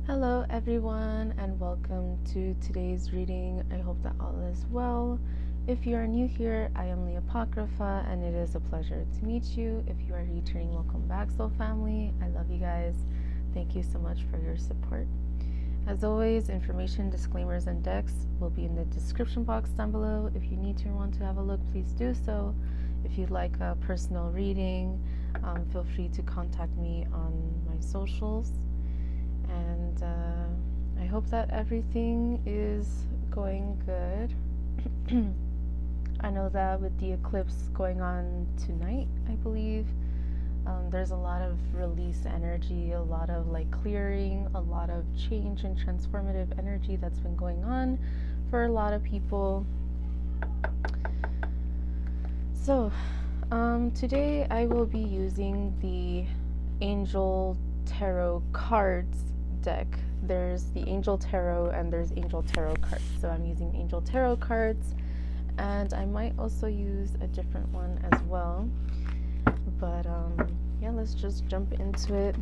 Hello, everyone, and welcome to today's reading. I hope that all is well. If you are new here, I am LeeApocrypha, and it is a pleasure to meet you. If you are returning, welcome back, soul family. I love you guys. Thank you so much for your support. As always, information, disclaimers, and decks will be in the description box down below. If you need to want to have a look, please do so. If you'd like a personal reading, feel free to contact me on my socials. And I hope that everything is going good. I know that with the eclipse going on tonight, I believe, there's a lot of release energy, a lot of clearing, a lot of change and transformative energy that's been going on for a lot of people. So today I will be using the Angel Tarot cards deck. There's the Angel Tarot and there's Angel Tarot cards. So I'm using Angel Tarot cards, and I might also use a different one as well. But yeah, let's just jump into it.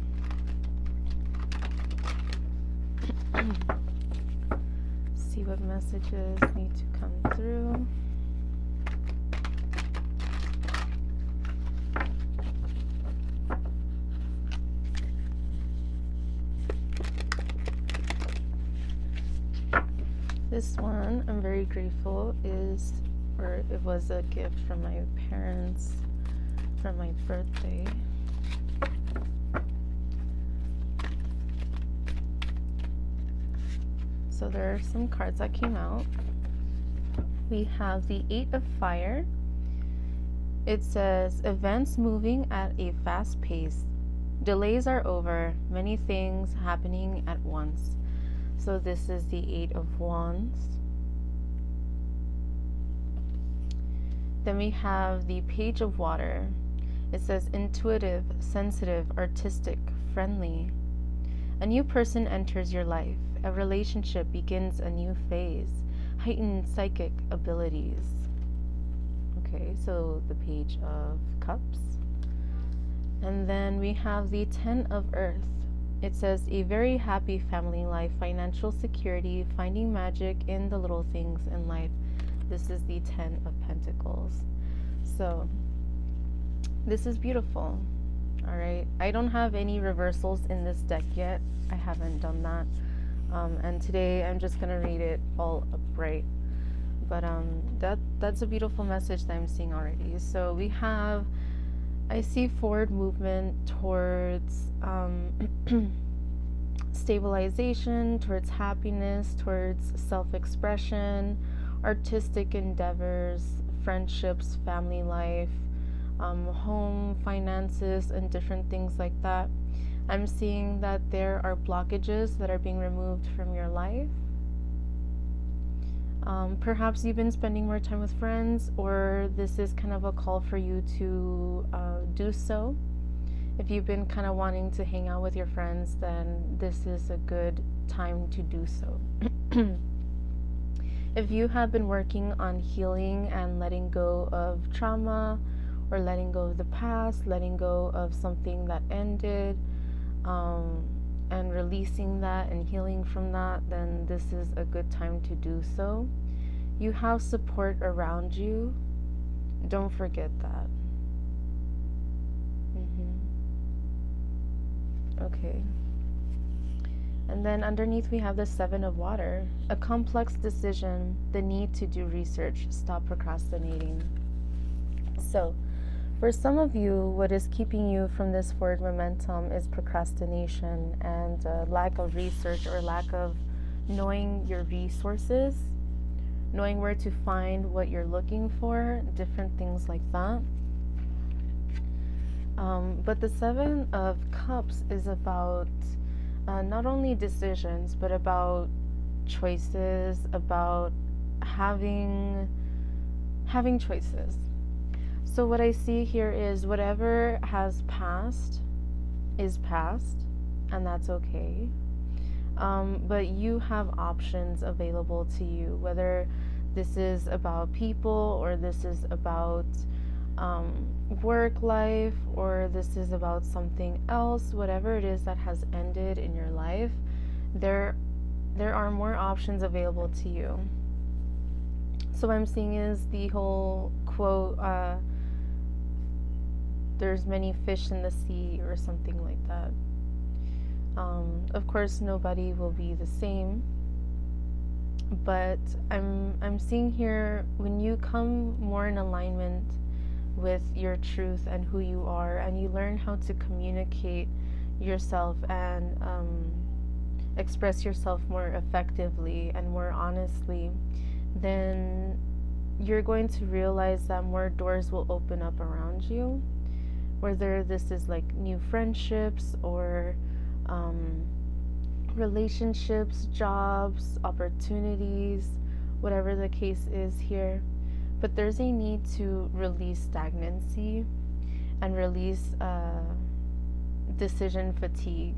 See what messages need to come through. This one, I'm very grateful, it was a gift from my parents for my birthday. So there are some cards that came out. We have the Eight of Fire. It says, events moving at a fast pace. Delays are over, many things happening at once. So this is the Eight of Wands. Then we have the Page of Water. It says intuitive, sensitive, artistic, friendly. A new person enters your life. A relationship begins a new phase. Heightened psychic abilities. Okay, so the Page of Cups. And then we have the Ten of Earth. It says a very happy family life, financial security, finding magic in the little things in life. This is the Ten of Pentacles. So this is beautiful. All right. I don't have any reversals in this deck yet. I haven't done that. And today I'm just going to read it all upright. But that's a beautiful message that I'm seeing already. So we have, I see forward movement towards stabilization, towards happiness, towards self-expression, artistic endeavors, friendships, family life, home, finances, and different things like that. I'm seeing that there are blockages that are being removed from your life. Perhaps you've been spending more time with friends, or this is kind of a call for you to do so. If you've been kind of wanting to hang out with your friends, then this is a good time to do so. If you have been working on healing and letting go of trauma, or letting go of the past, letting go of something that ended, and releasing that and healing from that, then this is a good time to do so. You have support around you. Don't forget that. Okay. And then underneath we have the Seven of Water. A complex decision, the need to do research, stop procrastinating. So, for some of you, what is keeping you from this forward momentum is procrastination and lack of research, or lack of knowing your resources, knowing where to find what you're looking for, different things like that. But the Seven of Cups is about not only decisions, but about choices, about having choices. So what I see here is whatever has passed is past, and that's okay. But you have options available to you, whether this is about people, or this is about work life, or this is about something else. Whatever it is that has ended in your life, there there are more options available to you. So what I'm seeing is the whole quote, there's many fish in the sea, or something like that. Of course, nobody will be the same, but I'm seeing here, when you come more in alignment with your truth and who you are, and you learn how to communicate yourself and express yourself more effectively and more honestly, then you're going to realize that more doors will open up around you, whether this is like new friendships or relationships, jobs, opportunities, whatever the case is here. But there's a need to release stagnancy and release decision fatigue.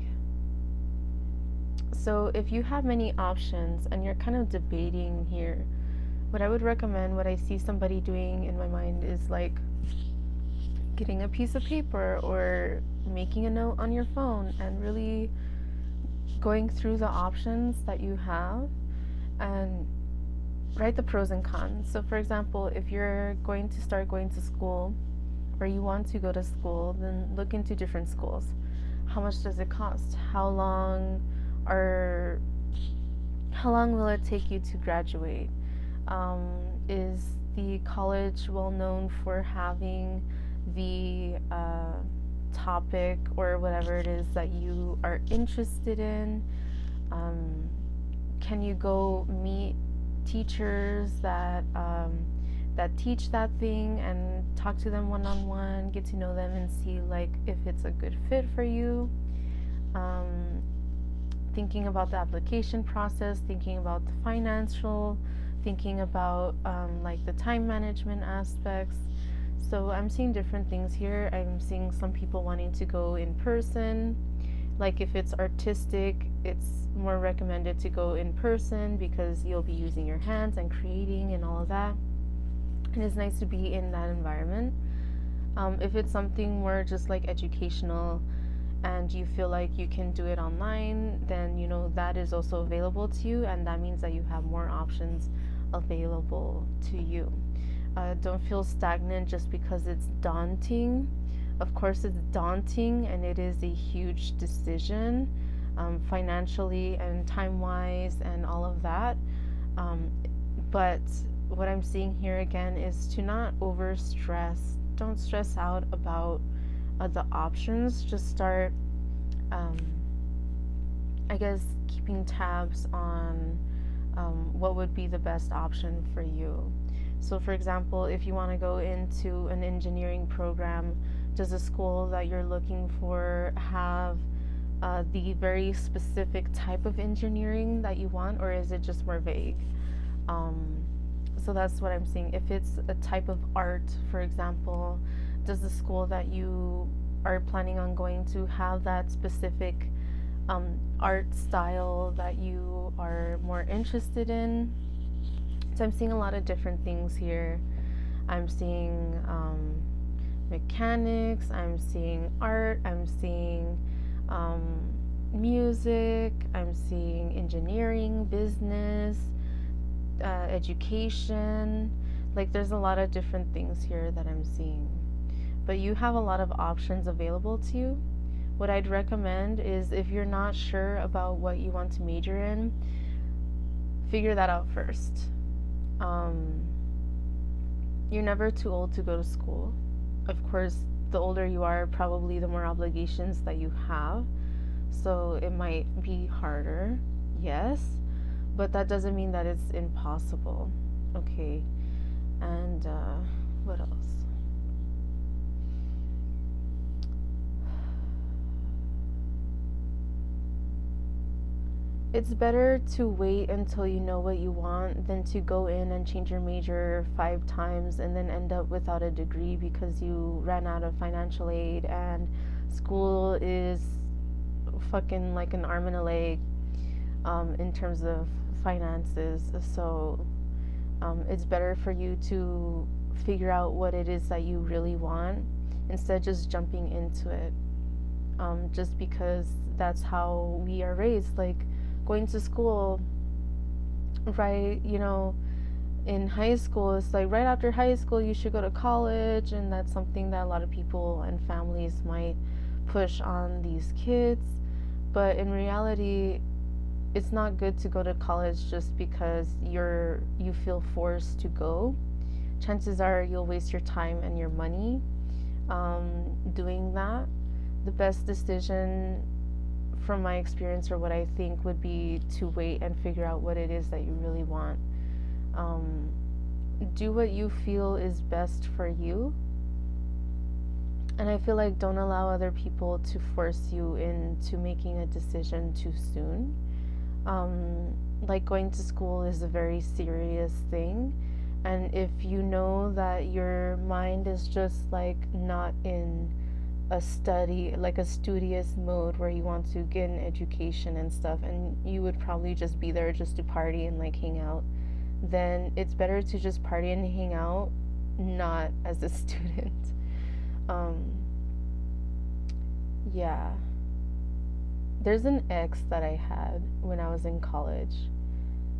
So if you have many options and you're kind of debating here, what I would recommend, what I see somebody doing in my mind, is like getting a piece of paper or making a note on your phone and really going through the options that you have and write the pros and cons. So for example, if you're going to start going to school, or you want to go to school, then look into different schools. How much does it cost? How long will it take you to graduate? Is the college well known for having the topic or whatever it is that you are interested in? Can you go meet teachers that teach that thing and talk to them one-on-one, get to know them and see like if it's a good fit for you? Thinking about the application process, thinking about the financial, thinking about like the time management aspects. So I'm seeing different things here. I'm seeing some people wanting to go in person. Like if it's artistic, it's more recommended to go in person because you'll be using your hands and creating and all of that. And it's nice to be in that environment. If it's something more just like educational and you feel like you can do it online, then you know that is also available to you, and that means that you have more options available to you. Don't feel stagnant just because it's daunting. Of course, it's daunting and it is a huge decision, financially and time wise and all of that. But what I'm seeing here again is to not over stress. Don't stress out about the options. Just start, I guess, keeping tabs on what would be the best option for you. So for example, if you want to go into an engineering program, does the school that you're looking for have the very specific type of engineering that you want, or is it just more vague? So that's what I'm seeing. If it's a type of art, for example, does the school that you are planning on going to have that specific art style that you are more interested in? So I'm seeing a lot of different things here. I'm seeing mechanics, I'm seeing art, I'm seeing music, I'm seeing engineering, business, education. Like there's a lot of different things here that I'm seeing. But you have a lot of options available to you. What I'd recommend is, if you're not sure about what you want to major in, figure that out first. You're never too old to go to school. Of course, the older you are, probably the more obligations that you have. So it might be harder, yes, but that doesn't mean that it's impossible. Okay, and what else? It's better to wait until you know what you want than to go in and change your major 5 times and then end up without a degree because you ran out of financial aid and school is fucking like an arm and a leg in terms of finances. So it's better for you to figure out what it is that you really want instead of just jumping into it, just because that's how we are raised. Like, going to school, right, in high school, it's like right after high school you should go to college, and that's something that a lot of people and families might push on these kids. But in reality, it's not good to go to college just because you feel forced to go. Chances are you'll waste your time and your money doing that. The best decision from my experience, or what I think, would be to wait and figure out what it is that you really want. Do what you feel is best for you. And I feel like don't allow other people to force you into making a decision too soon. Like going to school is a very serious thing. And if you know that your mind is just like not in a studious mode where you want to get an education and stuff, and you would probably just be there just to party and like hang out, then it's better to just party and hang out, not as a student. Yeah. There's an ex that I had when I was in college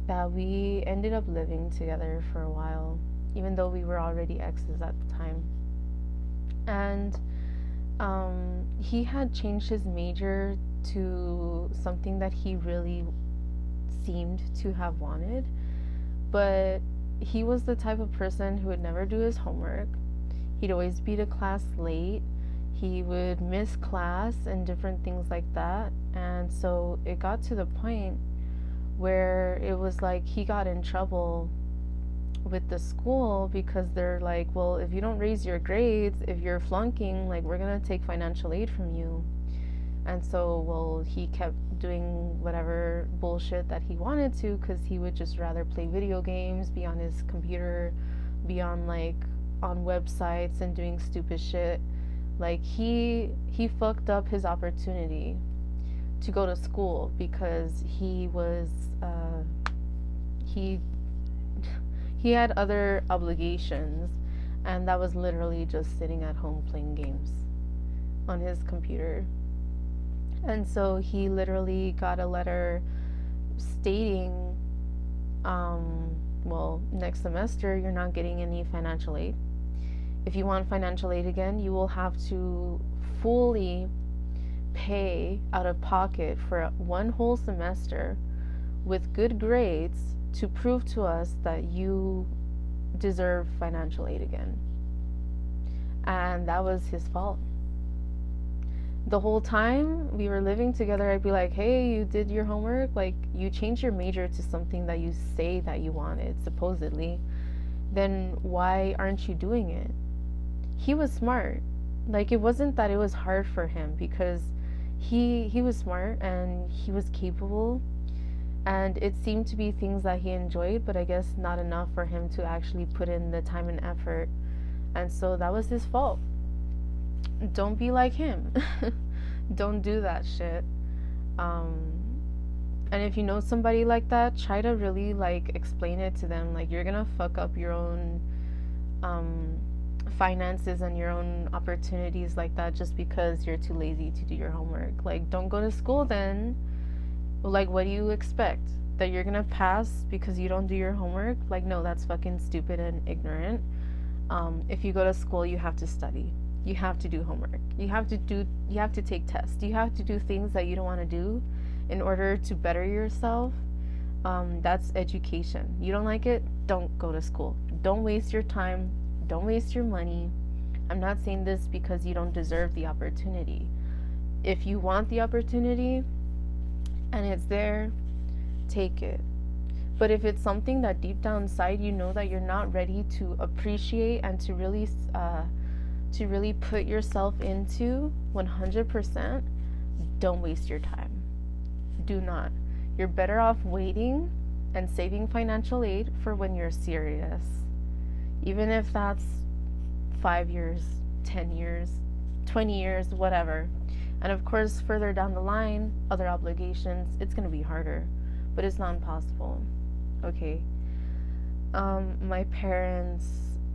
that we ended up living together for a while, even though we were already exes at the time. And he had changed his major to something that he really seemed to have wanted, but he was the type of person who would never do his homework. He'd always be to class late. He would miss class and different things like that. And so it got to the point where it was like he got in trouble with the school because they're like, well, if you don't raise your grades, if you're flunking, like, we're gonna take financial aid from you. And so, well, he kept doing whatever bullshit that he wanted to, because he would just rather play video games, be on his computer, be on websites and doing stupid shit. Like, he fucked up his opportunity to go to school because he was he had other obligations, and that was literally just sitting at home playing games on his computer. And so he literally got a letter stating, well, next semester you're not getting any financial aid. If you want financial aid again, you will have to fully pay out of pocket for one whole semester with good grades to prove to us that you deserve financial aid again. And that was his fault. The whole time we were living together, I'd be like, hey, you did your homework? Like, you changed your major to something that you say that you wanted, supposedly. Then why aren't you doing it? He was smart. Like, it wasn't that it was hard for him, because he was smart and he was capable, and it seemed to be things that he enjoyed, but I guess not enough for him to actually put in the time and effort. And so that was his fault. Don't be like him. Don't do that shit. And if you know somebody like that, try to really explain it to them. Like, you're gonna fuck up your own finances and your own opportunities like that just because you're too lazy to do your homework. Like, don't go to school then. Like, what do you expect? That you're gonna pass because you don't do your homework? Like, no, that's fucking stupid and ignorant. If you go to school, you have to study. You have to do homework. You have to take tests. You have to do things that you don't want to do in order to better yourself. That's education. You don't like it? Don't go to school. Don't waste your time. Don't waste your money. I'm not saying this because you don't deserve the opportunity. If you want the opportunity and it's there, take it. But if it's something that deep down inside you know that you're not ready to appreciate and to really put yourself into 100%, don't waste your time. Do not. You're better off waiting and saving financial aid for when you're serious. Even if that's 5 years, 10 years, 20 years, whatever. And of course, further down the line, other obligations, it's going to be harder. But it's not impossible. Okay. My parents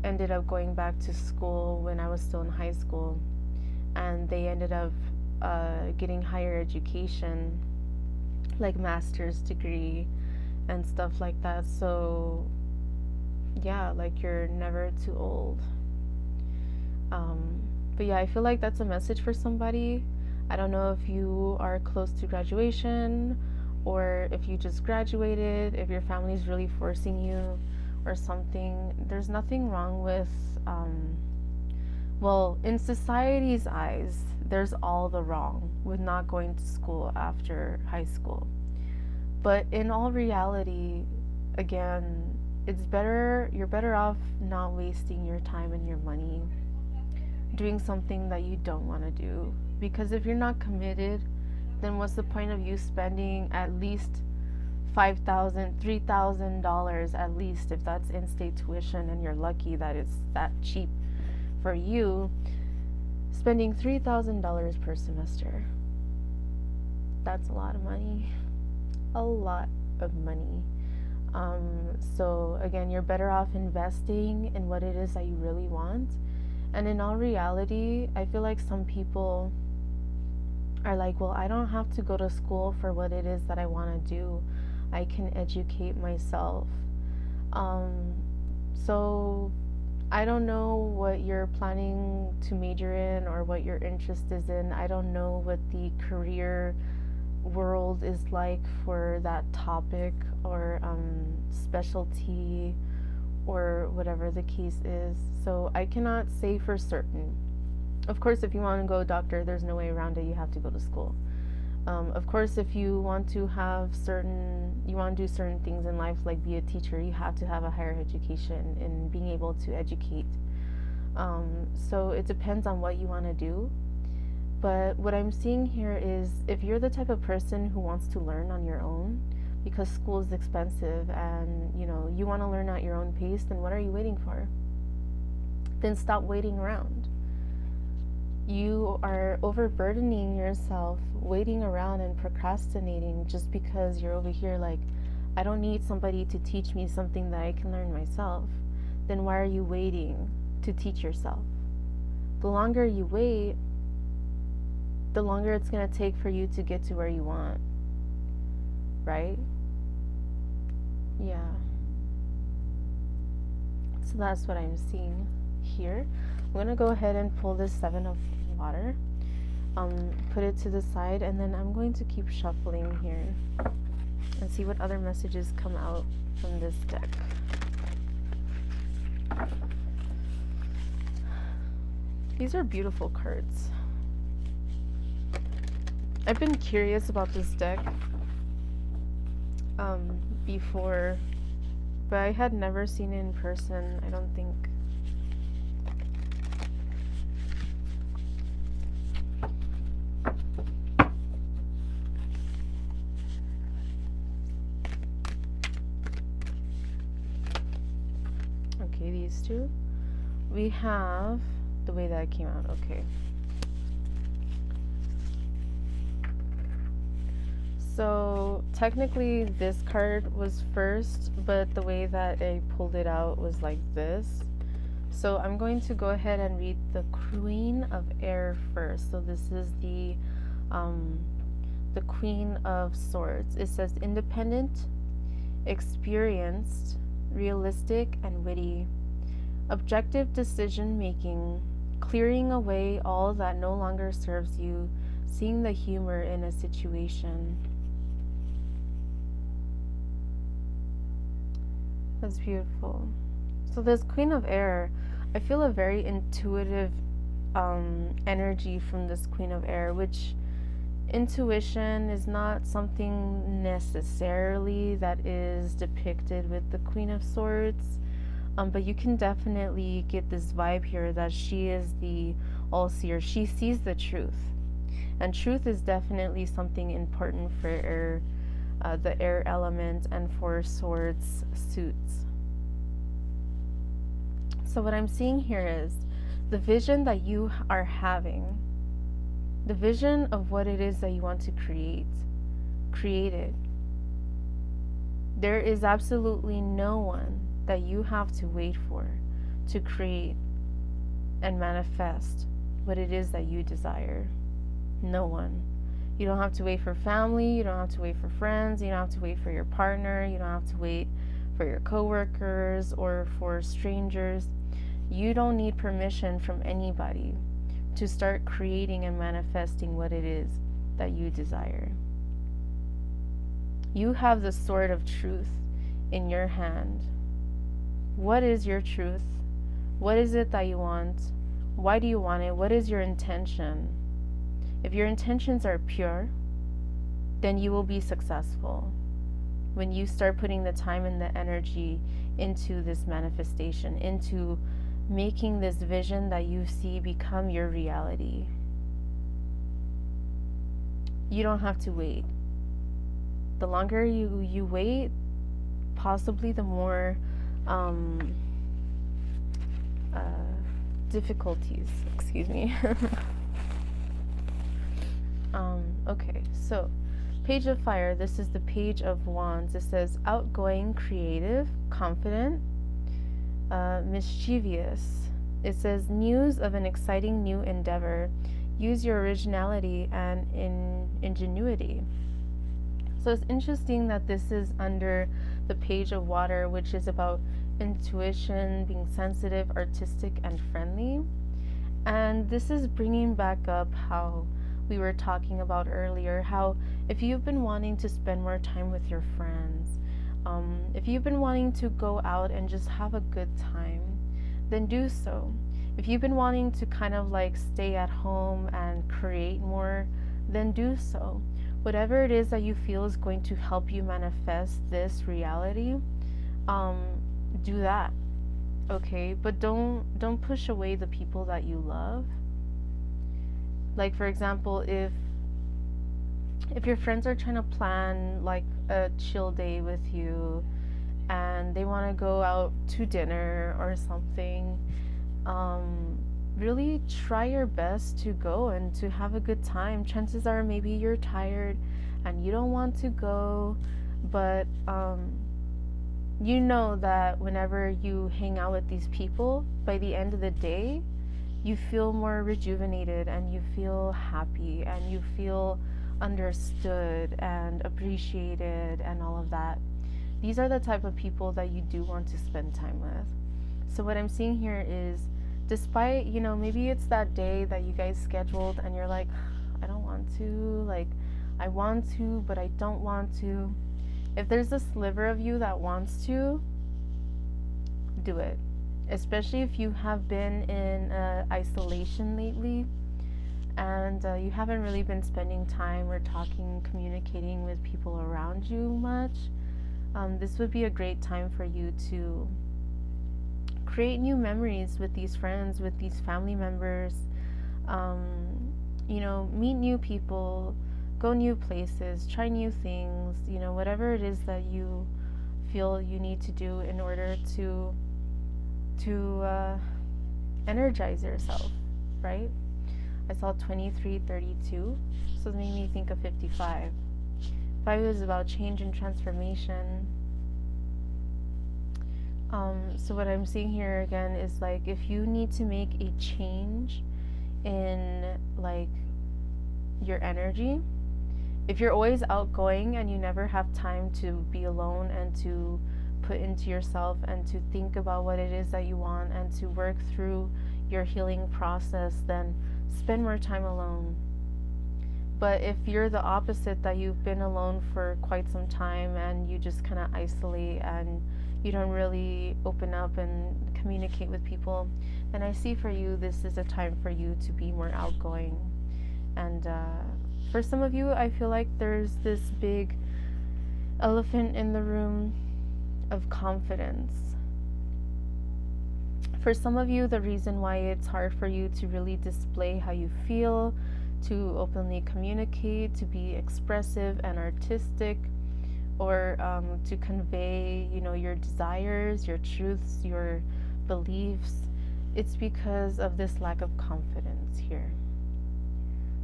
ended up going back to school when I was still in high school, and they ended up getting higher education like master's degree and stuff like that. So yeah, like you're never too old. But yeah, I feel like that's a message for somebody. I don't know if you are close to graduation or if you just graduated, if your family's really forcing you or something. There's nothing wrong with, well, in society's eyes, there's all the wrong with not going to school after high school. But in all reality, again, you're better off not wasting your time and your money doing something that you don't want to do. Because if you're not committed, then what's the point of you spending at least $5,000, $3,000 at least, if that's in-state tuition and you're lucky that it's that cheap for you, spending $3,000 per semester. That's a lot of money. A lot of money. So again, you're better off investing in what it is that you really want. And in all reality, I feel like some people are like, well, I don't have to go to school for what it is that I want to do. I can educate myself. So I don't know what you're planning to major in or what your interest is in. I don't know what the career world is like for that topic or specialty or whatever the case is. So I cannot say for certain. Of course, if you want to go doctor, there's no way around it. You have to go to school. Of course, if you want to do certain things in life, like be a teacher, you have to have a higher education in being able to educate. So it depends on what you want to do. But what I'm seeing here is if you're the type of person who wants to learn on your own, because school is expensive and you want to learn at your own pace, then what are you waiting for? Then stop waiting around. You are overburdening yourself waiting around and procrastinating just because you're over here like, I don't need somebody to teach me something that I can learn myself. Then why are you waiting to teach yourself? The longer you wait, the longer it's going to take for you to get to where you want. Right? Yeah. So that's what I'm seeing here. I'm going to go ahead and pull this 7 of water, put it to the side, and then I'm going to keep shuffling here and see what other messages come out from this deck. These are beautiful cards. I've been curious about this deck before, but I had never seen it in person, I don't think. Okay, these two. We have the way that it came out. Okay. So technically this card was first, but the way that I pulled it out was like this. So I'm going to go ahead and read the Queen of Air first. So this is the Queen of Swords. It says independent, experienced, realistic, and witty. Objective decision making, clearing away all that no longer serves you, seeing the humor in a situation. That's beautiful. So this Queen of Air, I feel a very intuitive energy from this Queen of Air, which intuition is not something necessarily that is depicted with the Queen of Swords, but you can definitely get this vibe here that she is the all-seer. She sees the truth, and truth is definitely something important for air, the air element, and for swords suits. So what I'm seeing here is the vision that you are having, the vision of what it is that you want to create it. There is absolutely no one that you have to wait for to create and manifest what it is that you desire. No one. You don't have to wait for family, you don't have to wait for friends, you don't have to wait for your partner, you don't have to wait for your coworkers or for strangers. You don't need permission from anybody to start creating and manifesting what it is that you desire. You have the sword of truth in your hand. What is your truth? What is it that you want? Why do you want it? What is your intention? If your intentions are pure, then you will be successful when you start putting the time and the energy into this manifestation, into making this vision that you see become your reality. You don't have to wait. The longer you wait, possibly the more difficulties, excuse me. Okay, so Page of Fire, this is the Page of Wands. It says outgoing, creative, confident, mischievous. It says news of an exciting new endeavor. Use your originality and ingenuity. So it's interesting that this is under the Page of Water, which is about intuition, being sensitive, artistic, and friendly. And this is bringing back up how we were talking about earlier, how if you've been wanting to spend more time with your friends, if you've been wanting to go out and just have a good time, then do so. If you've been wanting to kind of like stay at home and create more, then do so. Whatever it is that you feel is going to help you manifest this reality, do that. Okay, but don't push away the people that you love. Like, for example, if your friends are trying to plan like a chill day with you and they want to go out to dinner or something, really try your best to go and to have a good time. Chances are maybe you're tired and you don't want to go, but you know that whenever you hang out with these people, by the end of the day, you feel more rejuvenated and you feel happy and you feel understood and appreciated and all of that. These are the type of people that you do want to spend time with. So what I'm seeing here is, despite, maybe it's that day that you guys scheduled and you're like, I don't want to, like, I want to, but I don't want to. If there's a sliver of you that wants to, do it. Especially if you have been in isolation lately and you haven't really been spending time or talking, communicating with people around you much. This would be a great time for you to create new memories with these friends, with these family members, meet new people, go new places, try new things, whatever it is that you feel you need to do in order to energize yourself, right? I saw 2332, so it made me think of 55. 5 is about change and transformation. So what I'm seeing here again is like, if you need to make a change in like your energy, if you're always outgoing and you never have time to be alone and to put into yourself and to think about what it is that you want and to work through your healing process, then spend more time alone. But if you're the opposite, that you've been alone for quite some time and you just kind of isolate and you don't really open up and communicate with people, then I see for you this is a time for you to be more outgoing. And for some of you, I feel like there's this big elephant in the room of confidence. For some of you, the reason why it's hard for you to really display how you feel, to openly communicate, to be expressive and artistic, or to convey, your desires, your truths, your beliefs, it's because of this lack of confidence here.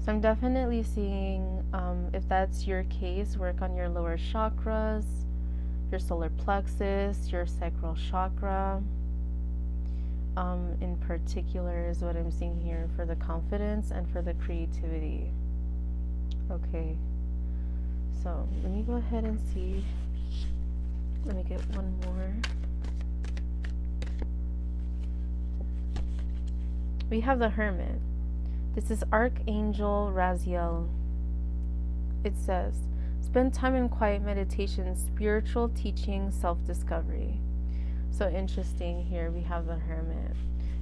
So I'm definitely seeing, if that's your case, work on your lower chakras, your solar plexus, your sacral chakra. In particular is what I'm seeing here for the confidence and for the creativity. Okay, so let me go ahead and see. Let me get one more. We have the Hermit. This is Archangel Raziel. It says, spend time in quiet meditation, spiritual teaching, self-discovery. So interesting, here we have the Hermit.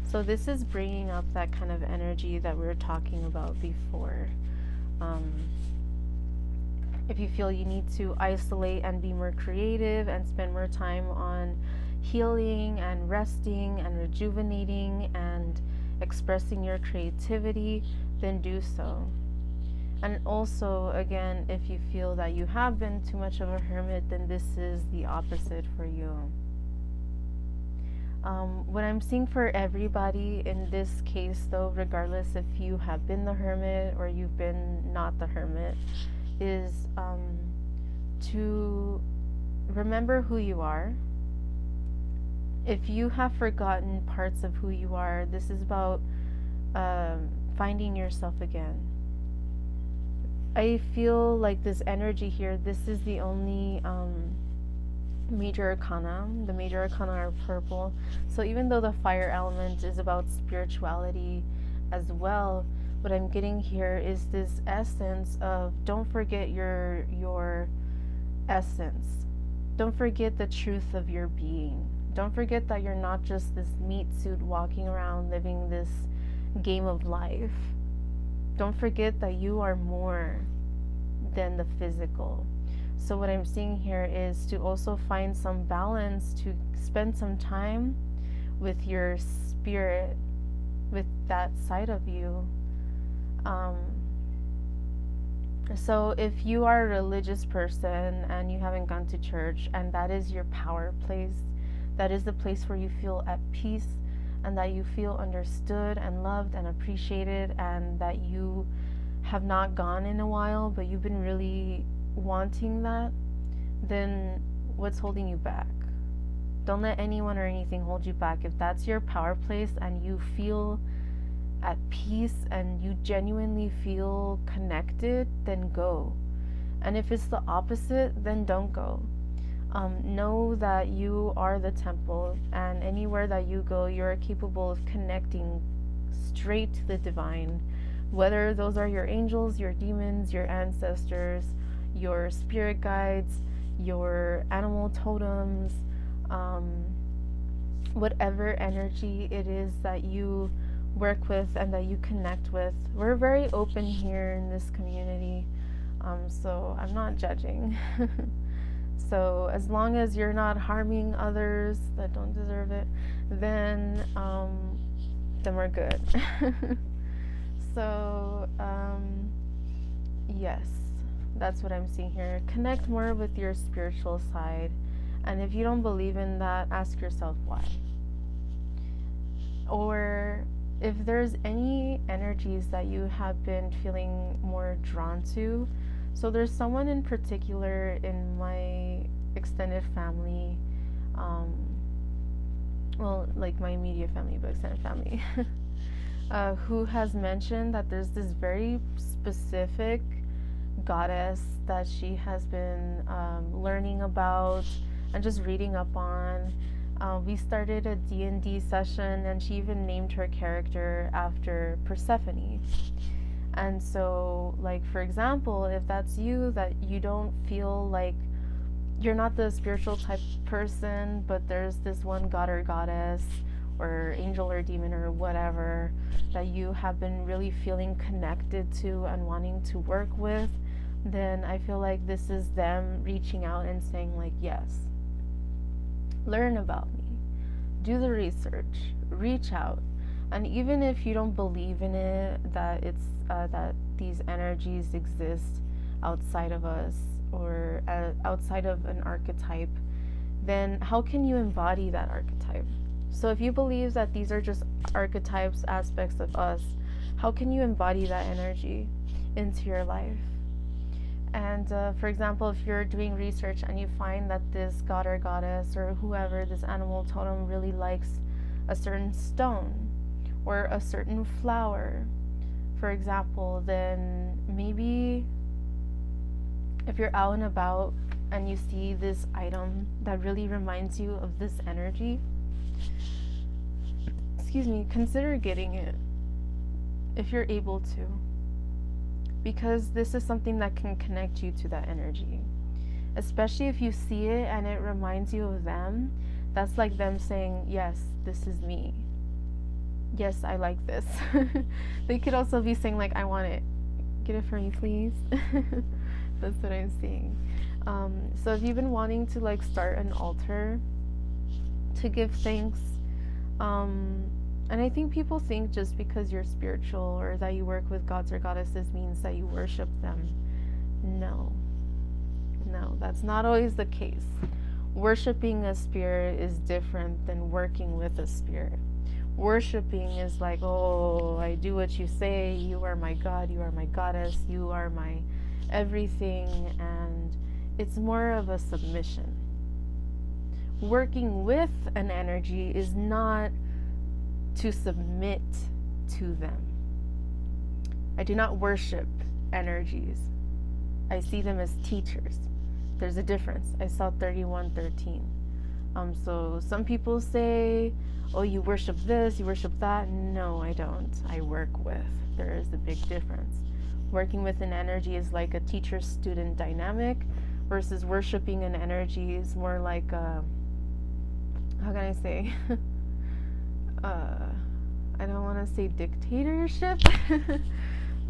So this is bringing up that kind of energy that we were talking about before. If you feel you need to isolate and be more creative and spend more time on healing and resting and rejuvenating and expressing your creativity, then do so. And also, again, if you feel that you have been too much of a hermit, then this is the opposite for you. What I'm seeing for everybody in this case, though, regardless if you have been the hermit or you've been not the hermit, is to remember who you are. If you have forgotten parts of who you are, this is about finding yourself again. I feel like this energy here, this is the only major arcana. The major arcana are purple. So even though the fire element is about spirituality as well, what I'm getting here is this essence of don't forget your essence. Don't forget the truth of your being. Don't forget that you're not just this meat suit walking around living this game of life. Don't forget that you are more than the physical. So what I'm seeing here is to also find some balance, to spend some time with your spirit, with that side of you. So if you are a religious person and you haven't gone to church and that is your power place, that is the place where you feel at peace and that you feel understood and loved and appreciated, and that you have not gone in a while but you've been really wanting that, then what's holding you back? Don't let anyone or anything hold you back. If that's your power place and you feel at peace and you genuinely feel connected, then go. And if it's the opposite, then don't go. Know that you are the temple, and anywhere that you go, you're capable of connecting straight to the divine, whether those are your angels, your demons, your ancestors, your spirit guides, your animal totems, whatever energy it is that you work with and that you connect with. We're very open here in this community, so I'm not judging. So as long as you're not harming others that don't deserve it, then we're good. So yes, that's what I'm seeing here. Connect more with your spiritual side, and if you don't believe in that, ask yourself why. Or if there's any energies that you have been feeling more drawn to, so there's someone in particular in my extended family, well, like my immediate family, but extended family, who has mentioned that there's this very specific goddess that she has been learning about and just reading up on. We started a D&D session and she even named her character after Persephone. And so, like, for example, if that's you, that you don't feel like you're not the spiritual type person, but there's this one god or goddess or angel or demon or whatever that you have been really feeling connected to and wanting to work with, then I feel like this is them reaching out and saying, like, yes, learn about me, do the research, reach out. And even if you don't believe in it, that it's that these energies exist outside of us or outside of an archetype, then how can you embody that archetype? So if you believe that these are just archetypes, aspects of us, how can you embody that energy into your life? And for example, if you're doing research and you find that this god or goddess or whoever, this animal totem, really likes a certain stone or a certain flower, for example, then maybe If you're out and about and you see this item that really reminds you of this energy, consider getting it if you're able to, because this is something that can connect you to that energy. Especially if you see it and it reminds you of them, that's like them saying, yes, this is me. Yes, I like this. They could also be saying, like, I want it. Get it for me, please. That's what I'm seeing. So if you've been wanting to like start an altar to give thanks, and I think people think just because you're spiritual or that you work with gods or goddesses means that you worship them. No, that's not always the case. Worshiping a spirit is different than working with a spirit. Worshipping is like, oh, I do what you say, you are my god, you are my goddess, you are my everything, and it's more of a submission. Working with an energy is not to submit to them. I do not worship energies. I see them as teachers. There's a difference. I saw 31:13. So some people say, oh, you worship this, you worship that. No, I don't. I work with. There is a big difference. Working with an energy is like a teacher-student dynamic versus worshiping an energy is more like a, how can I say? I don't want to say dictatorship,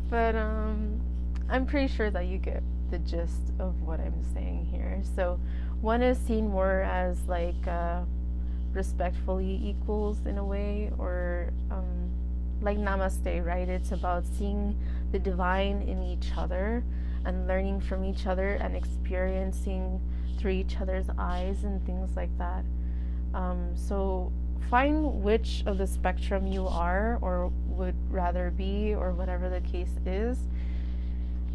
but I'm pretty sure that you get the gist of what I'm saying here. So one is seen more as like respectfully equals in a way, or like namaste, right? It's about seeing the divine in each other and learning from each other and experiencing through each other's eyes and things like that. So find which of the spectrum you are or would rather be, or whatever the case is,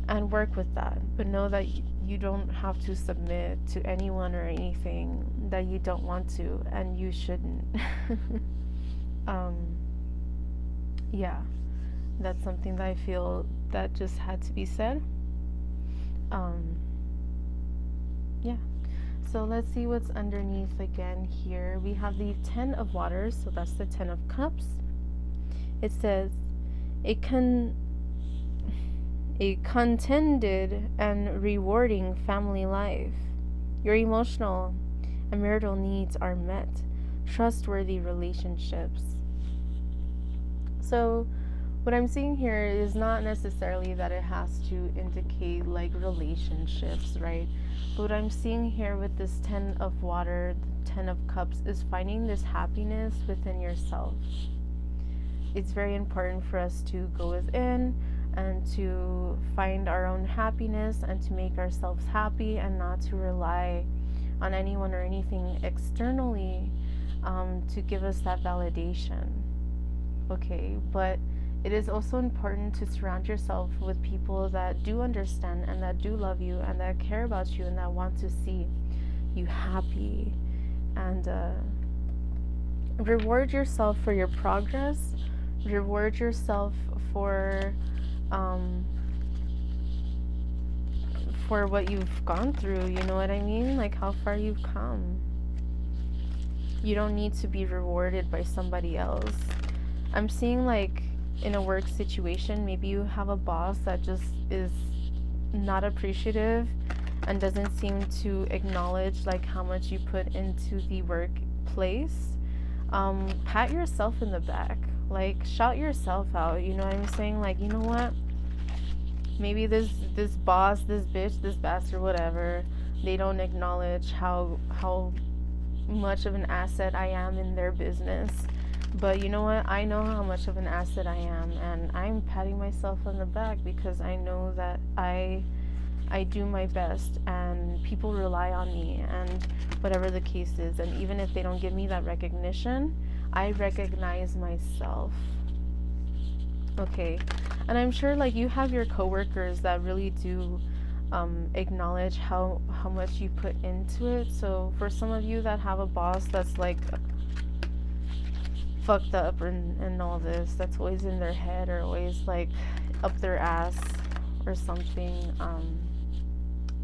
and work with that. But know that you don't have to submit to anyone or anything that you don't want to, and you shouldn't. Yeah, that's something that I feel that just had to be said. Yeah. So let's see what's underneath again here. We have the 10 of Waters, so that's the 10 of Cups. It says, a contented and rewarding family life. Your emotional and marital needs are met. Trustworthy relationships. So what I'm seeing here is not necessarily that it has to indicate like relationships, right? But what I'm seeing here with this 10 of Water, the 10 of Cups, is finding this happiness within yourself. It's very important for us to go within and to find our own happiness and to make ourselves happy, and not to rely on anyone or anything externally to give us that validation. Okay, but it is also important to surround yourself with people that do understand and that do love you and that care about you and that want to see you happy, and reward yourself for your progress. Reward yourself for what you've gone through, you know what I mean? Like how far you've come. You don't need to be rewarded by somebody else. I'm seeing like in a work situation, maybe you have a boss that just is not appreciative and doesn't seem to acknowledge like how much you put into the workplace. Pat yourself in the back, like shout yourself out, you know what I'm saying? Like, you know what, maybe this boss, this bitch, this bastard, whatever, they don't acknowledge how much of an asset I am in their business. But you know what? I know how much of an asset I am, and I'm patting myself on the back because I know that I do my best and people rely on me, and whatever the case is. And even if they don't give me that recognition, I recognize myself. Okay. And I'm sure like you have your coworkers that really do acknowledge how much you put into it. So for some of you that have a boss that's like fucked up and all this, that's always in their head or always like up their ass or something,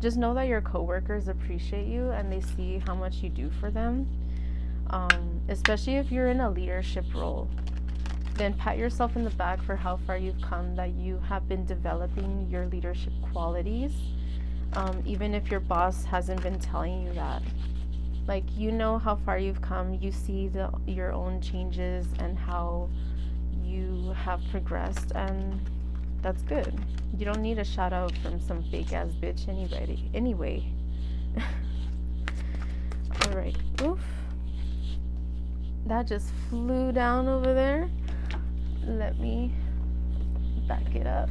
just know that your coworkers appreciate you and they see how much you do for them. Especially if you're in a leadership role, then pat yourself in the back for how far you've come, that you have been developing your leadership qualities, even if your boss hasn't been telling you that. Like, you know how far you've come, you see your own changes and how you have progressed, and that's good. You don't need a shout out from some fake ass bitch anyway. Alright, oof. That just flew down over there. Let me back it up.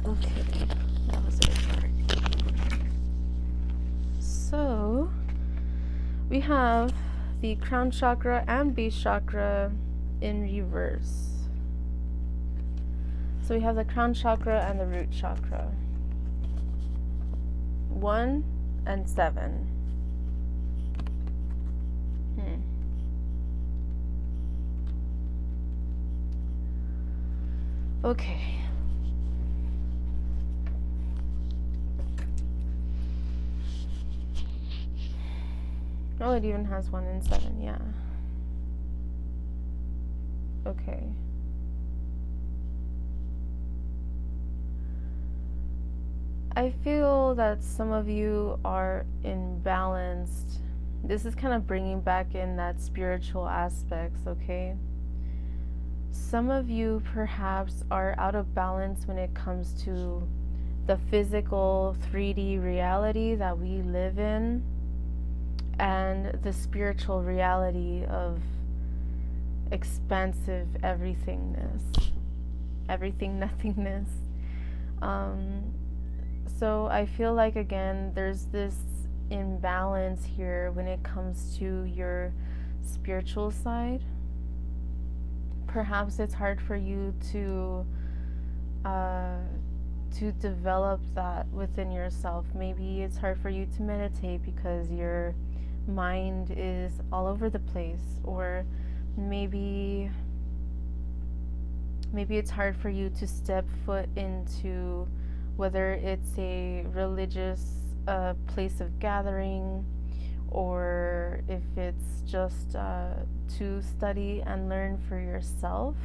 Okay, that was it. So, we have the crown chakra and base chakra in reverse. So we have the crown chakra and the root chakra. 1 and 7. Okay. Oh, it even has 1 and 7, yeah. Okay. I feel that some of you are imbalanced. This is kind of bringing back in that spiritual aspects, okay? Some of you perhaps are out of balance when it comes to the physical 3D reality that we live in and the spiritual reality of expansive everything nothingness. So I feel like, again, there's this imbalance here when it comes to your spiritual side. Perhaps it's hard for you to develop that within yourself. Maybe it's hard for you to meditate because your mind is all over the place, or maybe it's hard for you to step foot into, whether it's a religious place of gathering, or if it's just to study and learn for yourself.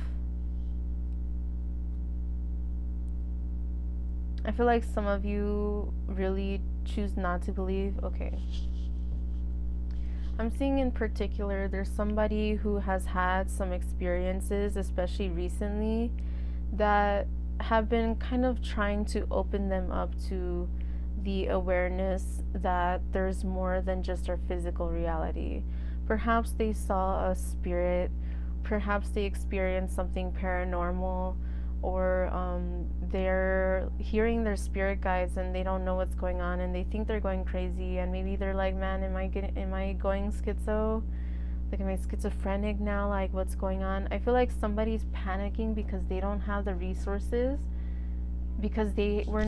I feel like some of you really choose not to believe. Okay. I'm seeing in particular there's somebody who has had some experiences, especially recently, that have been kind of trying to open them up to the awareness that there's more than just our physical reality. Perhaps they saw a spirit, perhaps they experienced something paranormal, or they're hearing their spirit guides and they don't know what's going on and they think they're going crazy, and maybe they're like, man, am I going schizo? Like, am I schizophrenic now? Like, what's going on? I feel like somebody's panicking because they don't have the resources, because they're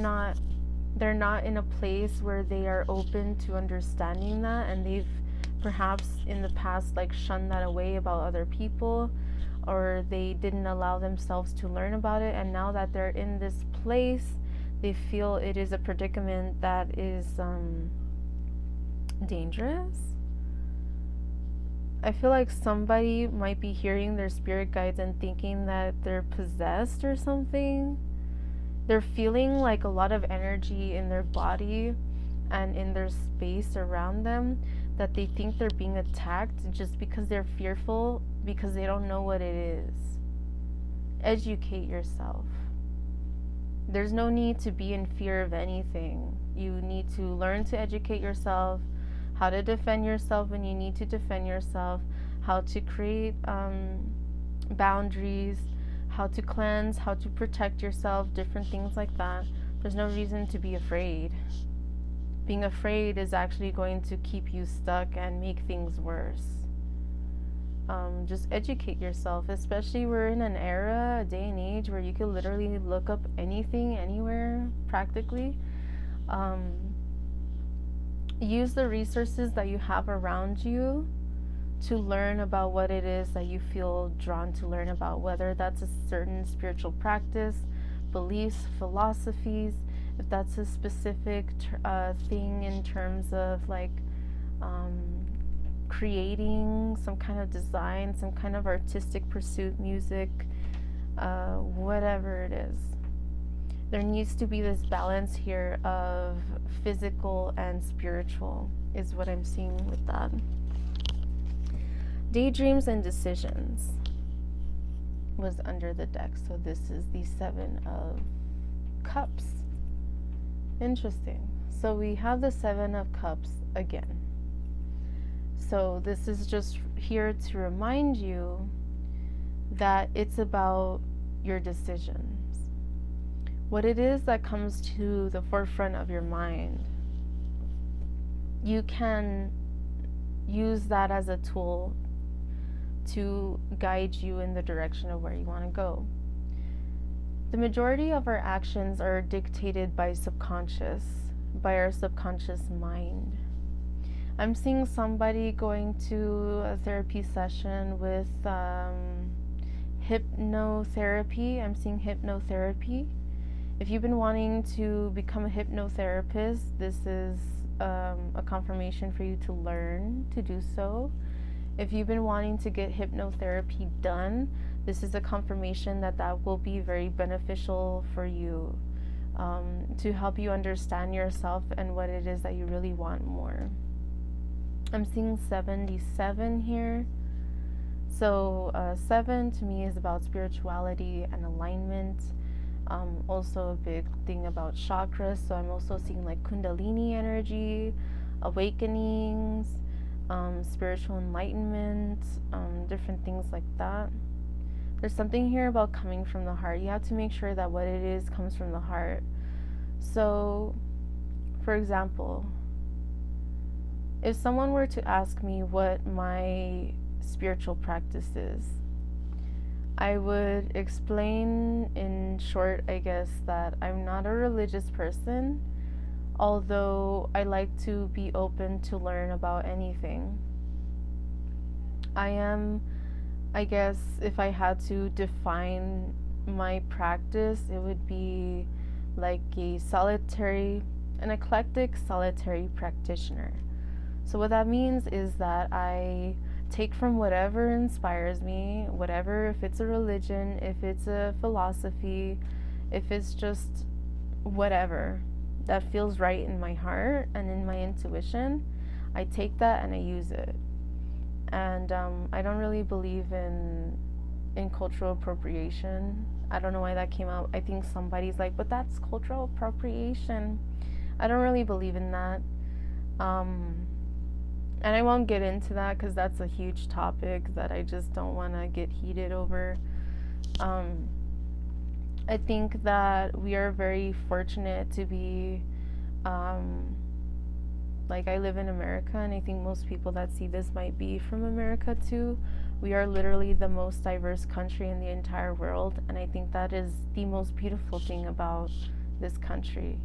not in a place where they are open to understanding that, and they've perhaps in the past like shunned that away about other people, or they didn't allow themselves to learn about it, and now that they're in this place, they feel it is a predicament that is dangerous. I feel like somebody might be hearing their spirit guides and thinking that they're possessed or something. They're feeling like a lot of energy in their body and in their space around them, that they think they're being attacked just because they're fearful, because they don't know what it is. Educate yourself. There's no need to be in fear of anything. You need to learn to educate yourself, how to defend yourself when you need to defend yourself, how to create boundaries, how to cleanse, how to protect yourself, different things like that. There's no reason to be afraid. Being afraid is actually going to keep you stuck and make things worse. Just educate yourself, especially we're in an era, a day and age where you can literally look up anything, anywhere, practically. Use the resources that you have around you to learn about what it is that you feel drawn to learn about, whether that's a certain spiritual practice. beliefs, philosophies, if that's a specific thing in terms of like creating some kind of design, some kind of artistic pursuit, music, whatever it is. There needs to be this balance here of physical and spiritual, is what I'm seeing with that. Daydreams and decisions was under the deck. So this is the 7 of Cups. Interesting. So we have the 7 of Cups again. So this is just here to remind you that it's about your decisions. What it is that comes to the forefront of your mind, you can use that as a tool to guide you in the direction of where you want to go. The majority of our actions are dictated by our subconscious mind. I'm seeing somebody going to a therapy session with hypnotherapy. I'm seeing hypnotherapy. If you've been wanting to become a hypnotherapist, this is a confirmation for you to learn to do so. If you've been wanting to get hypnotherapy done, this is a confirmation that that will be very beneficial for you, to help you understand yourself and what it is that you really want more. I'm seeing 77 here. So 7 to me is about spirituality and alignment. Also a big thing about chakras. So I'm also seeing like Kundalini energy, awakenings, spiritual enlightenment, different things like that. There's something here about coming from the heart. You have to make sure that what it is comes from the heart. So, for example, if someone were to ask me what my spiritual practice is, I would explain in short, I guess, that I'm not a religious person, although I like to be open to learn about anything. I am, I guess, if I had to define my practice, it would be like an eclectic solitary practitioner. So what that means is that I take from whatever inspires me, whatever, if it's a religion, if it's a philosophy, if it's just whatever that feels right in my heart and in my intuition, I take that and I use it. And I don't really believe in cultural appropriation. I don't know why that came out. I think somebody's like, but that's cultural appropriation. I don't really believe in that. And I won't get into that because that's a huge topic that I just don't want to get heated over. I think that we are very fortunate to be, like, I live in America, and I think most people that see this might be from America too. We are literally the most diverse country in the entire world, and I think that is the most beautiful thing about this country.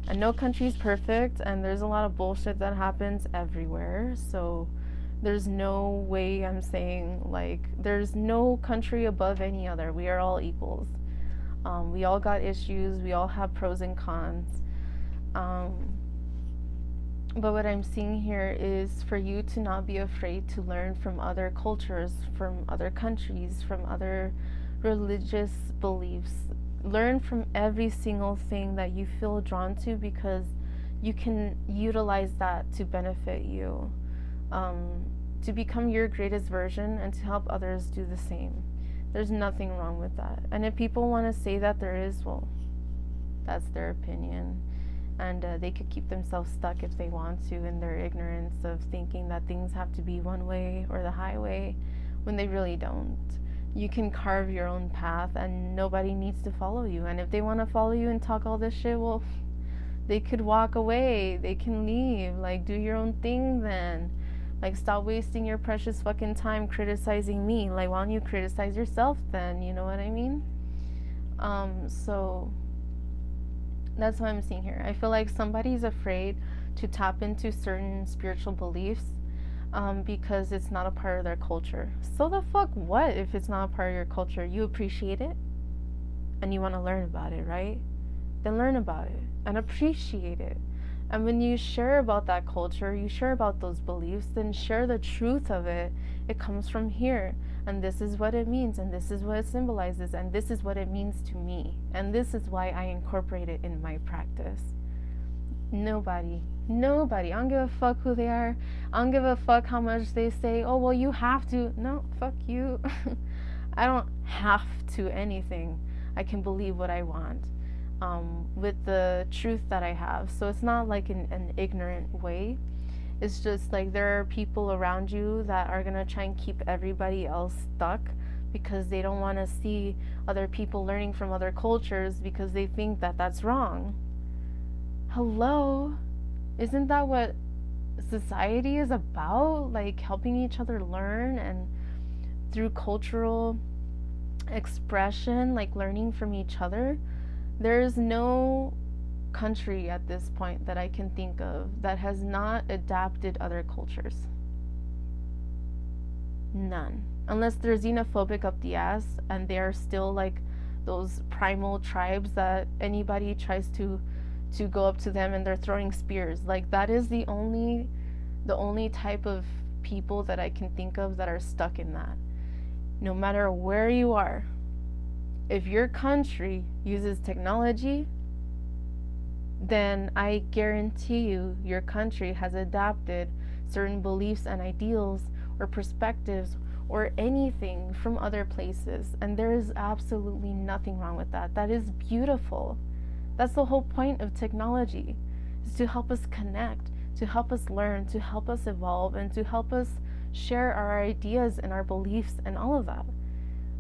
And no country is perfect, and there's a lot of bullshit that happens everywhere. So there's no way I'm saying, like, there's no country above any other. We are all equals. We all got issues. We all have pros and cons. But what I'm seeing here is for you to not be afraid to learn from other cultures, from other countries, from other religious beliefs. Learn from every single thing that you feel drawn to, because you can utilize that to benefit you, to become your greatest version and to help others do the same. There's nothing wrong with that. And if people want to say that there is, well, that's their opinion. And they could keep themselves stuck if they want to in their ignorance of thinking that things have to be one way or the highway when they really don't. You can carve your own path and nobody needs to follow you. And if they want to follow you and talk all this shit, well, they could walk away. They can leave. Like, do your own thing then. Like, stop wasting your precious fucking time criticizing me. Like, why don't you criticize yourself then? You know what I mean? So that's what I'm seeing here. I feel like somebody's afraid to tap into certain spiritual beliefs because it's not a part of their culture. So the fuck what if it's not a part of your culture? You appreciate it? and you want to learn about it, right? Then learn about it and appreciate it. And when you share about that culture, you share about those beliefs, then share the truth of it. It comes from here, and this is what it means, and this is what it symbolizes, and this is what it means to me, and this is why I incorporate it in my practice. Nobody, I don't give a fuck who they are. I don't give a fuck how much they say, oh, well, you have to. No, fuck you. I don't have to anything. I can believe what I want. With the truth that I have. So it's not like an ignorant way. It's just like there are people around you that are gonna try and keep everybody else stuck because they don't want to see other people learning from other cultures because they think that that's wrong. Hello? Isn't that what society is about? Like helping each other learn, and through cultural expression, like learning from each other. There's no country at this point that I can think of that has not adapted other cultures. None. Unless they're xenophobic up the ass and they are still like those primal tribes that anybody tries to go up to them and they're throwing spears. Like that is the only type of people that I can think of that are stuck in that. No matter where you are, if your country uses technology, then I guarantee you your country has adapted certain beliefs and ideals or perspectives or anything from other places. And there is absolutely nothing wrong with that. That is beautiful. That's the whole point of technology, is to help us connect, to help us learn, to help us evolve, and to help us share our ideas and our beliefs and all of that.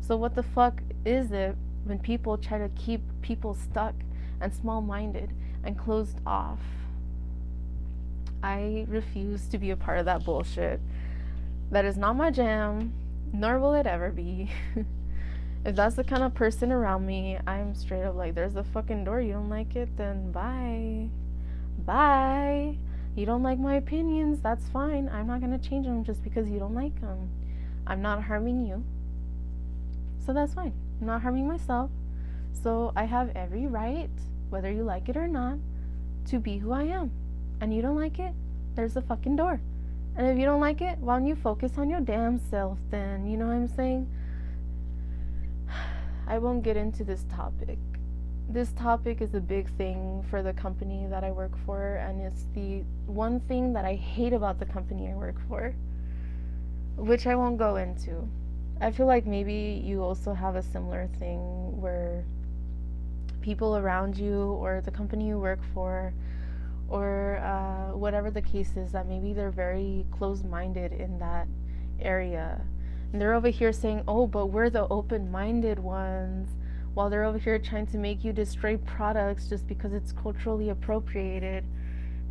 So what the fuck is it when people try to keep people stuck and small-minded and closed off? I refuse to be a part of that bullshit. That is not my jam, nor will it ever be. If that's the kind of person around me, I'm straight up like, there's the fucking door. You don't like it, then bye. Bye. You don't like my opinions, that's fine. I'm not going to change them just because you don't like them. I'm not harming you, so that's fine. I'm not harming myself, so I have every right, whether you like it or not, to be who I am. And you don't like it, there's the fucking door. And if you don't like it, why don't you focus on your damn self then? You know what I'm saying? I won't get into this topic. This topic is a big thing for the company that I work for, and it's the one thing that I hate about the company I work for, which I won't go into. I feel like maybe you also have a similar thing where people around you or the company you work for or whatever the case is, that maybe they're very closed-minded in that area. And they're over here saying, oh, but we're the open-minded ones, while they're over here trying to make you destroy products just because it's culturally appropriated.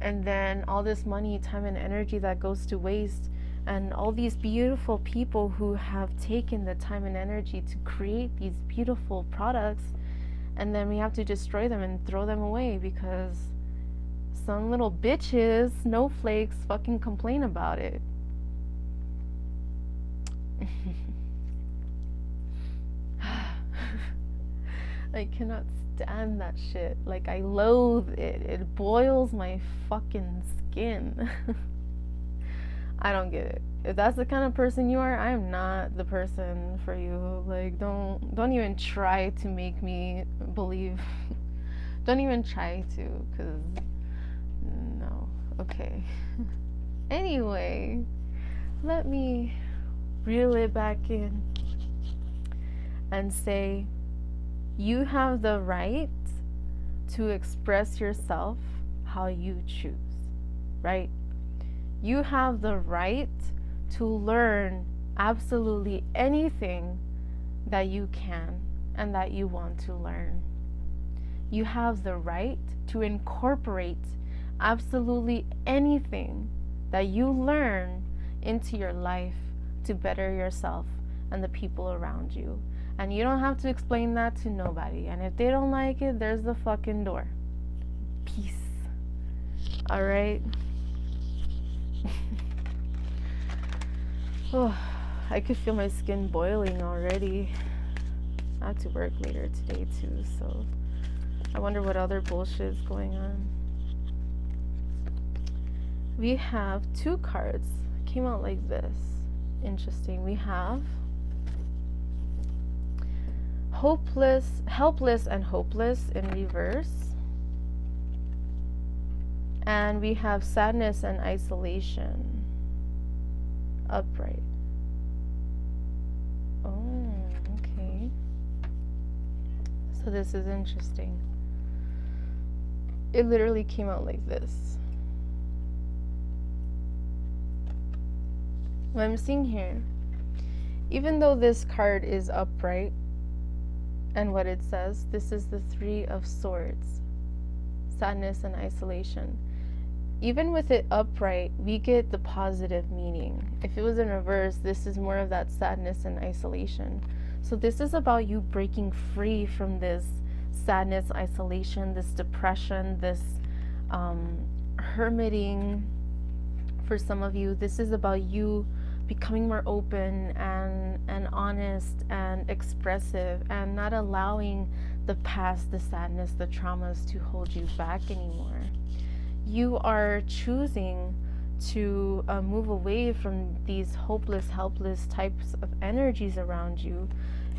And then all this money, time, and energy that goes to waste, and all these beautiful people who have taken the time and energy to create these beautiful products, and then we have to destroy them and throw them away because some little bitches, snowflakes, fucking complain about it. I cannot stand that shit. Like, I loathe it. It boils my fucking skin. I don't get it. If that's the kind of person you are, I am not the person for you. Like, don't even try to make me believe. Don't even try to, because no. Okay. Anyway, let me reel it back in and say, you have the right to express yourself how you choose, right? You have the right to learn absolutely anything that you can and that you want to learn. You have the right to incorporate absolutely anything that you learn into your life to better yourself and the people around you. And you don't have to explain that to nobody. And if they don't like it, there's the fucking door. Peace. All right? Oh, I could feel my skin boiling already. I have to work later today too, so I wonder what other bullshit is going on. We have 2 cards. Came out like this. Interesting. We have helpless and hopeless in reverse. And we have sadness and isolation upright. Oh, okay. So this is interesting. It literally came out like this. What I'm seeing here, even though this card is upright, and what it says, this is the 3 of Swords, sadness and isolation. Even with it upright, we get the positive meaning. If it was in reverse, this is more of that sadness and isolation. So this is about you breaking free from this sadness, isolation, this depression, this hermiting. For some of you, this is about you becoming more open and honest and expressive, and not allowing the past, the sadness, the traumas to hold you back anymore. You are choosing to move away from these hopeless, helpless types of energies around you.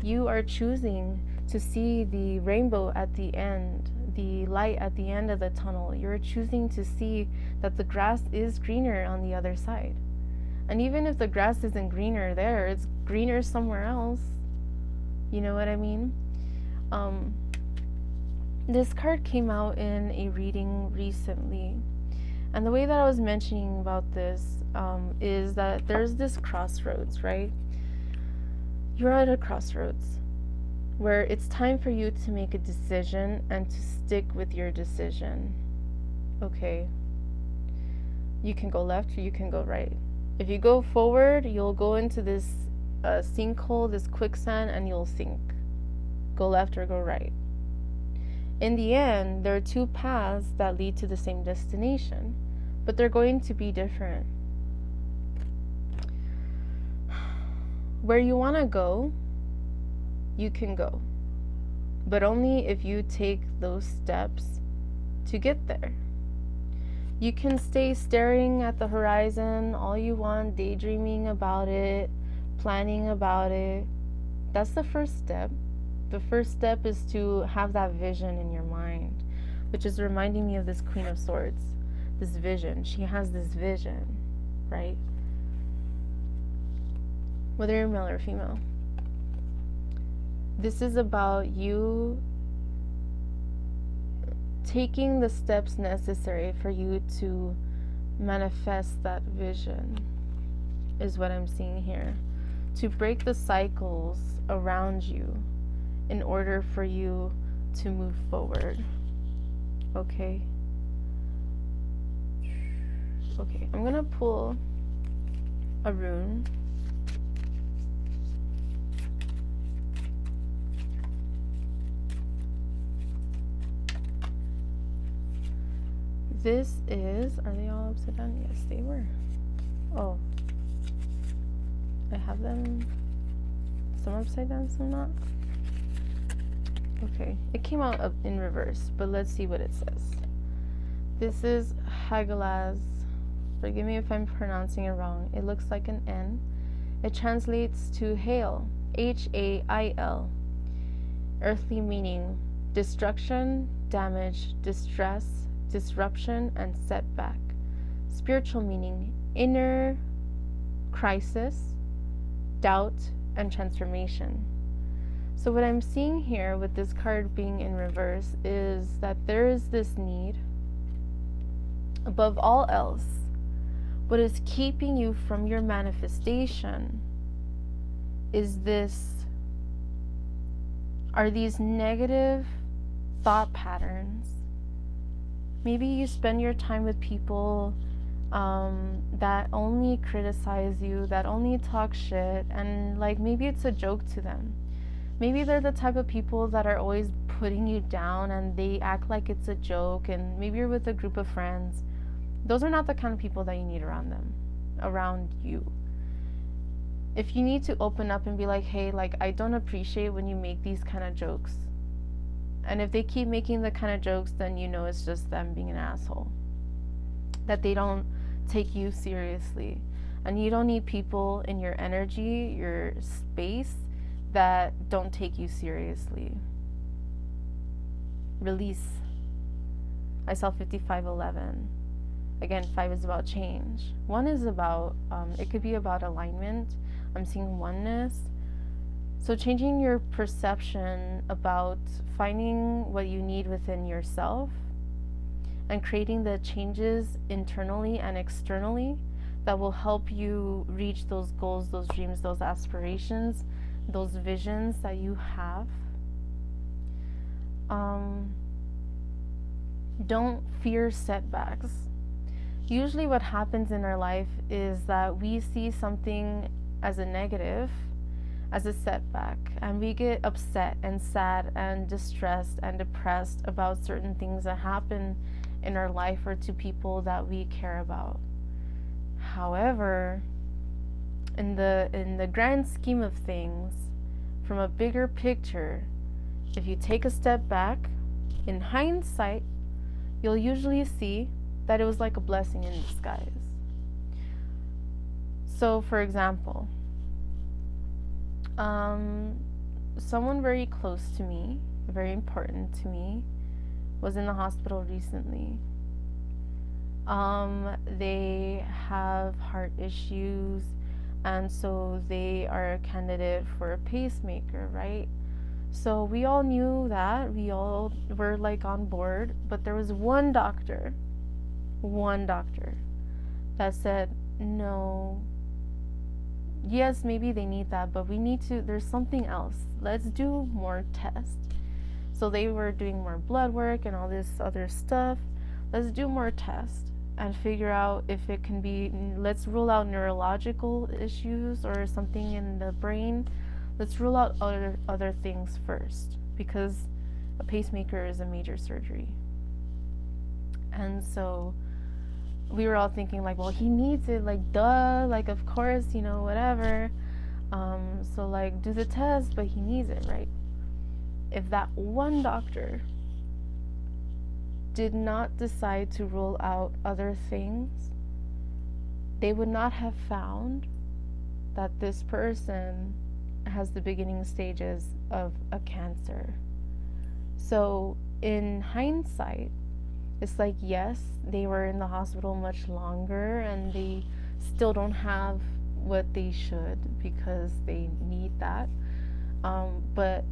You are choosing to see the rainbow at the end, the light at the end of the tunnel. You're choosing to see that the grass is greener on the other side. And even if the grass isn't greener there, it's greener somewhere else. You know what I mean? This card came out in a reading recently. And the way that I was mentioning about this is that there's this crossroads, right? You're at a crossroads where it's time for you to make a decision and to stick with your decision. Okay. You can go left or you can go right. If you go forward, you'll go into this sinkhole, this quicksand, and you'll sink. Go left or go right. In the end, there are 2 paths that lead to the same destination, but they're going to be different. Where you want to go, you can go, but only if you take those steps to get there. You can stay staring at the horizon all you want, daydreaming about it, planning about it. That's the first step. The first step is to have that vision in your mind, which is reminding me of this Queen of Swords, this vision. She has this vision, right? Whether you're male or female. This is about you taking the steps necessary for you to manifest that vision, is what I'm seeing here. To break the cycles around you in order for you to move forward. Okay? Okay, I'm gonna pull a rune. This is, are they all upside down? Yes, they were. Oh. I have them, some upside down, some not. Okay, it came out up in reverse, but let's see what it says. This is Hagalaz. Forgive me if I'm pronouncing it wrong. It looks like an N. It translates to hail, Hail. Earthly meaning, destruction, damage, distress, disruption, and setback. Spiritual meaning, inner crisis, doubt, and transformation. So what I'm seeing here with this card being in reverse is that there is this need, above all else, what is keeping you from your manifestation are these negative thought patterns. Maybe you spend your time with people that only criticize you, that only talk shit, and like maybe it's a joke to them. Maybe they're the type of people that are always putting you down and they act like it's a joke, and maybe you're with a group of friends. Those are not the kind of people that you need around you. if you need to open up and be like, hey, like, I don't appreciate when you make these kind of jokes. And if they keep making the kind of jokes, then you know it's just them being an asshole. That they don't take you seriously. And you don't need people in your energy, your space, that don't take you seriously. Release. I saw 5511. Again, 5 is about change. 1 is about, it could be about alignment. I'm seeing oneness. So changing your perception about finding what you need within yourself and creating the changes internally and externally that will help you reach those goals, those dreams, those aspirations, those visions that you have. Don't fear setbacks. Usually what happens in our life is that we see something as a negative, as a setback, and we get upset and sad and distressed and depressed about certain things that happen in our life or to people that we care about. However, in the grand scheme of things, from a bigger picture, if you take a step back, in hindsight, you'll usually see that it was like a blessing in disguise. So, for example, someone very close to me, very important to me, was in the hospital recently. They have heart issues, and so they are a candidate for a pacemaker, right? So we all knew that, we all were like on board, but there was one doctor that said, no, yes, maybe they need that, but there's something else. Let's do more tests. So they were doing more blood work and all this other stuff. Let's do more tests and figure out if it can be, let's rule out neurological issues or something in the brain. Let's rule out other things first, because a pacemaker is a major surgery. And so we were all thinking like, well, he needs it, like, duh, like, of course, you know, whatever. So like, do the test, but he needs it, right? If that one doctor did not decide to rule out other things, they would not have found that this person has the beginning stages of a cancer. So in hindsight, it's like, yes, they were in the hospital much longer and they still don't have what they should because they need that. But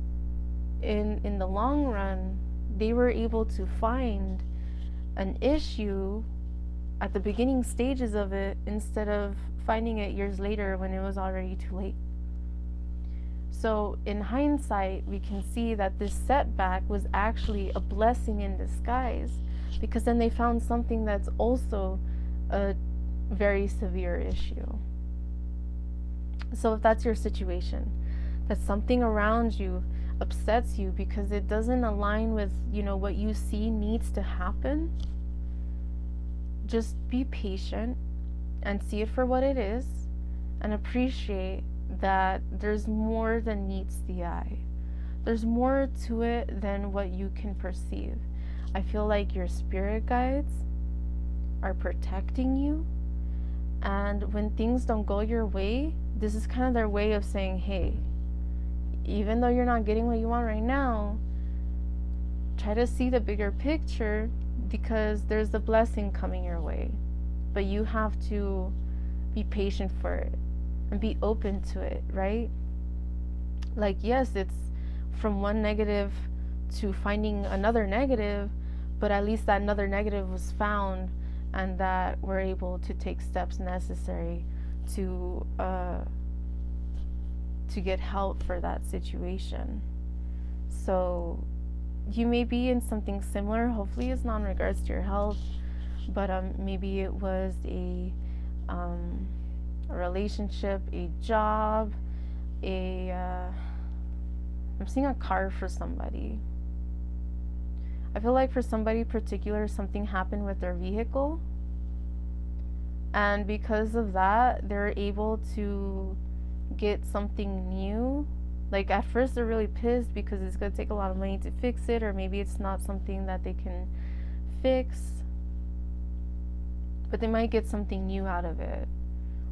in the long run, they were able to find an issue at the beginning stages of it instead of finding it years later when it was already too late. So in hindsight, we can see that this setback was actually a blessing in disguise, because then they found something that's also a very severe issue. So if that's your situation, that something around you upsets you because it doesn't align with, you know, what you see needs to happen, just be patient and see it for what it is and appreciate that there's more than meets the eye. There's more to it than what you can perceive. I feel like your spirit guides are protecting you, and when things don't go your way, this is kind of their way of saying, hey, even though you're not getting what you want right now, try to see the bigger picture, because there's a blessing coming your way. But you have to be patient for it and be open to it, right? Like, yes, it's from one negative to finding another negative, but at least that another negative was found, and that we're able to take steps necessary to get help for that situation. So you may be in something similar. Hopefully it's not in regards to your health, but maybe it was a relationship, a job, I'm seeing a car for somebody. I feel like for somebody particular, something happened with their vehicle, and because of that, they're able to get something new. Like at first they're really pissed because it's going to take a lot of money to fix it, or maybe it's not something that they can fix, but they might get something new out of it,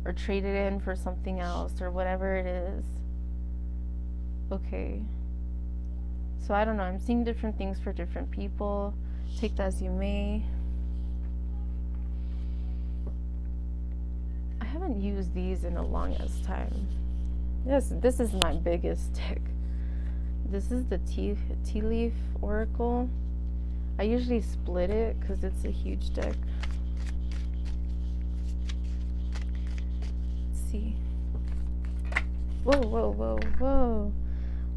or trade it in for something else, or whatever it is. Okay, so I don't know, I'm seeing different things for different people. Take that as you may. I haven't used these in the longest time. Yes, this is my biggest deck. This is the tea leaf oracle. I usually split it because it's a huge deck. Let's see. Whoa, whoa, whoa, whoa.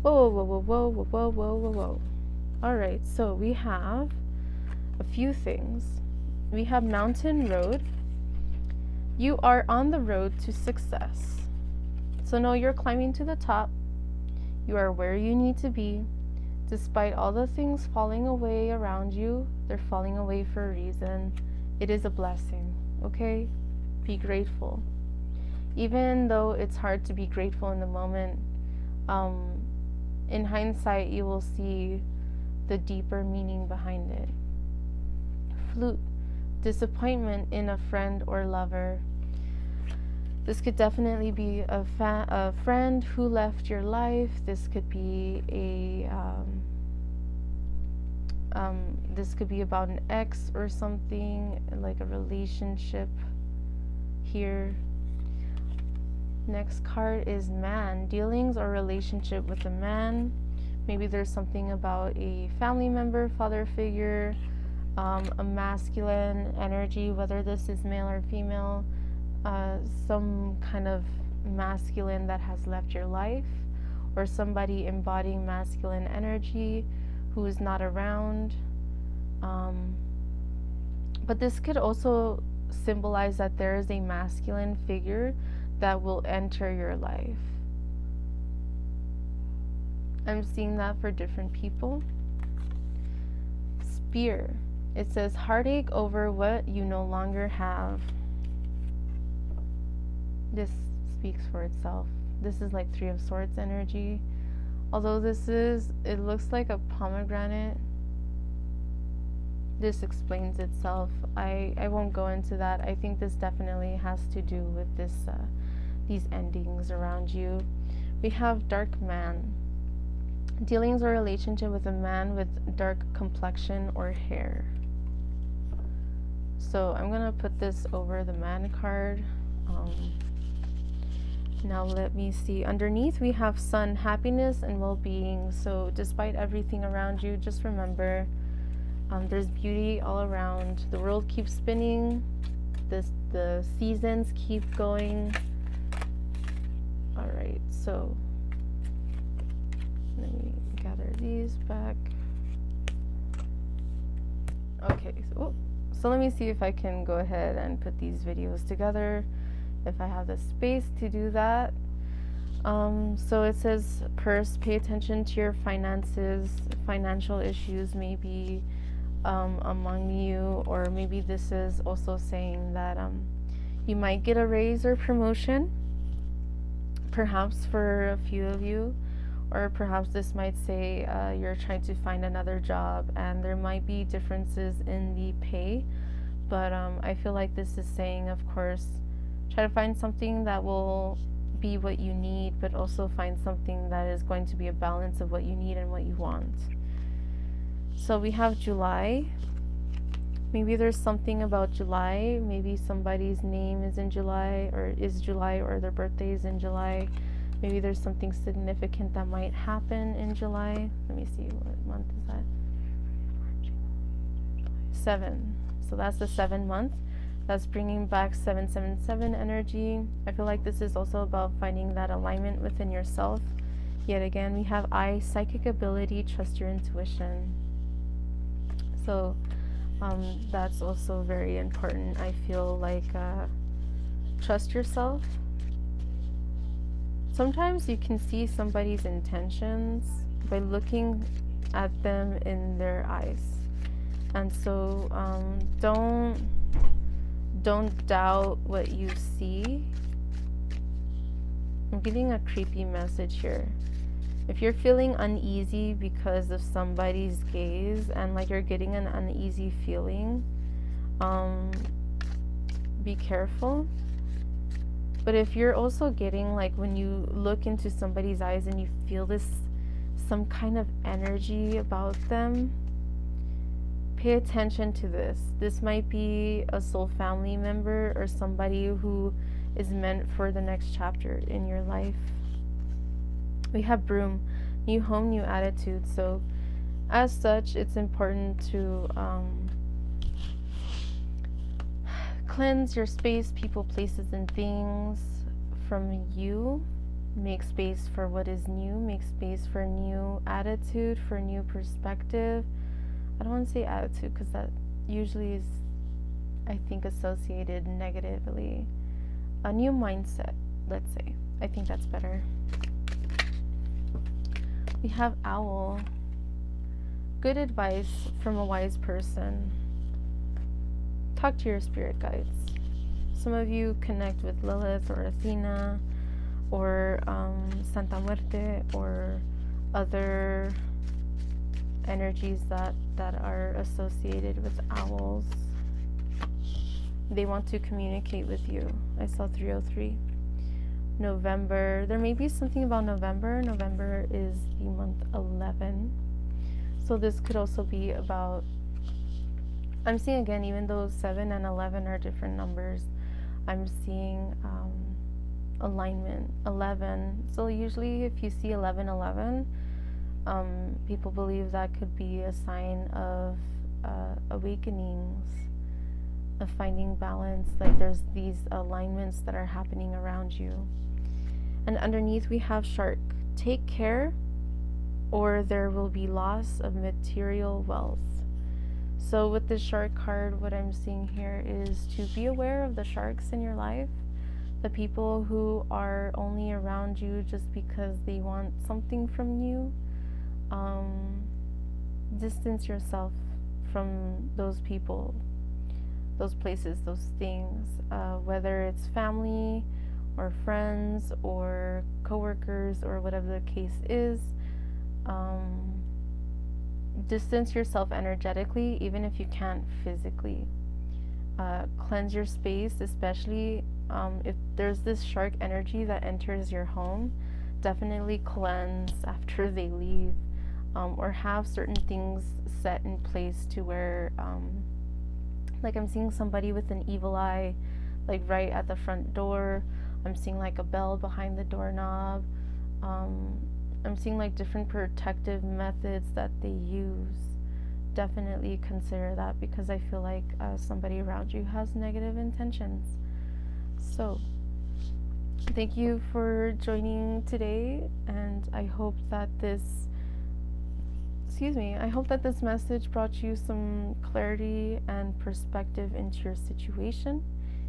Whoa, whoa, whoa, whoa, whoa, whoa, whoa, whoa, whoa. Alright, so we have a few things. We have Mountain Road. You are on the road to success. So no, you're climbing to the top. You are where you need to be. Despite all the things falling away around you, they're falling away for a reason. It is a blessing, okay? Be grateful. Even though it's hard to be grateful in the moment, in hindsight, you will see the deeper meaning behind it. Flute, disappointment in a friend or lover. This could definitely be a friend who left your life. This could be this could be about an ex or something, like a relationship here. Next card is man. Dealings or relationship with a man. Maybe there's something about a family member, father figure, a masculine energy, whether this is male or female. Some kind of masculine that has left your life, or somebody embodying masculine energy who is not around. But this could also symbolize that there is a masculine figure that will enter your life. I'm seeing that for different people. Spear. It says heartache over what you no longer have. This speaks for itself. This is like 3 of Swords energy. Although it looks like a pomegranate. This explains itself. I won't go into that. I think this definitely has to do with these endings around you. We have dark man. Dealings or relationship with a man with dark complexion or hair. So I'm gonna put this over the man card. Now let me see. Underneath we have sun, happiness and well-being. So despite everything around you, just remember there's beauty all around. The world keeps spinning. The seasons keep going. All right, so let me gather these back. Okay, so let me see if I can go ahead and put these videos together, if I have the space to do that. So it says purse, pay attention to your finances. Financial issues may be among you, or maybe this is also saying that you might get a raise or promotion, perhaps for a few of you, or perhaps this might say you're trying to find another job and there might be differences in the pay, but I feel like this is saying, of course, try to find something that will be what you need, but also find something that is going to be a balance of what you need and what you want. So we have July. Maybe there's something about July. Maybe somebody's name is in July, or their birthday is in July. Maybe there's something significant that might happen in July. Let me see, what month is that? 7. So that's the 7th month. That's bringing back 777 energy. I feel like this is also about finding that alignment within yourself. Yet again, we have I, psychic ability, trust your intuition. So that's also very important. I feel like trust yourself. Sometimes you can see somebody's intentions by looking at them in their eyes. And so don't doubt what you see. I'm getting a creepy message here. If you're feeling uneasy because of somebody's gaze and like you're getting an uneasy feeling, be careful. But if you're also getting like when you look into somebody's eyes and you feel this some kind of energy about them, pay attention to this. This might be a soul family member or somebody who is meant for the next chapter in your life. We have broom, new home, new attitude. So as such, it's important to cleanse your space, people, places, and things from you. Make space for what is new. Make space for new attitude, for new perspective. I don't want to say attitude because that usually is, I think, associated negatively. A new mindset, let's say. I think that's better. We have owl. Good advice from a wise person. Talk to your spirit guides. Some of you connect with Lilith or Athena or Santa Muerte or other energies that are associated with owls. They want to communicate with you. I saw 303. November. There may be something about November. November is the month 11. So this could also be about, I'm seeing again, even though 7 and 11 are different numbers, I'm seeing alignment. 11. So usually if you see 1111, people believe that could be a sign of awakenings, of finding balance, like there's these alignments that are happening around you. And underneath we have shark. Take care or there will be loss of material wealth. So with the shark card, what I'm seeing here is to be aware of the sharks in your life, the people who are only around you just because they want something from you. Distance yourself from those people, those places, those things, whether it's family or friends or coworkers or whatever the case is. Distance yourself energetically, even if you can't physically. Cleanse your space, especially if there's this shark energy that enters your home. Definitely cleanse after they leave, or have certain things set in place to where like I'm seeing somebody with an evil eye like right at the front door. I'm seeing like a bell behind the doorknob. I'm seeing like different protective methods that they use. Definitely consider that because I feel like somebody around you has negative intentions. So thank you for joining today, and I hope that this message brought you some clarity and perspective into your situation.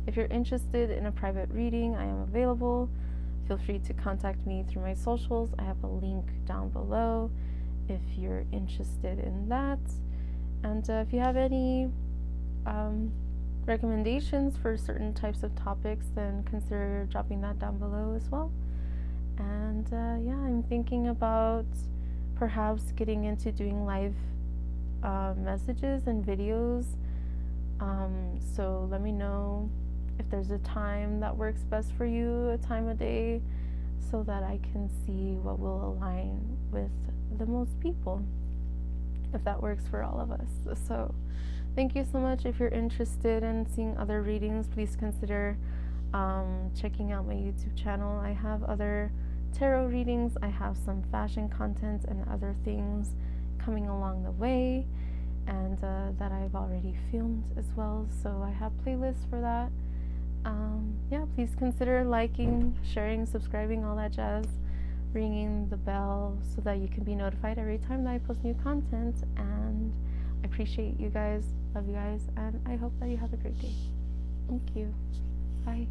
If you're interested in a private reading, I am available. Feel free to contact me through my socials. I have a link down below if you're interested in that. And if you have any recommendations for certain types of topics, then consider dropping that down below as well. And yeah, I'm thinking about perhaps getting into doing live messages and videos. So let me know if there's a time that works best for you, a time of day, so that I can see what will align with the most people, if that works for all of us. So thank you so much. If you're interested in seeing other readings, please consider checking out my YouTube channel. I have other tarot readings, I have some fashion content and other things coming along the way, and that I've already filmed as well, so I have playlists for that. Yeah, please consider liking, sharing, subscribing, all that jazz, ringing the bell so that you can be notified every time that I post new content. And I appreciate you guys, love you guys, and I hope that you have a great day. Thank you. Bye.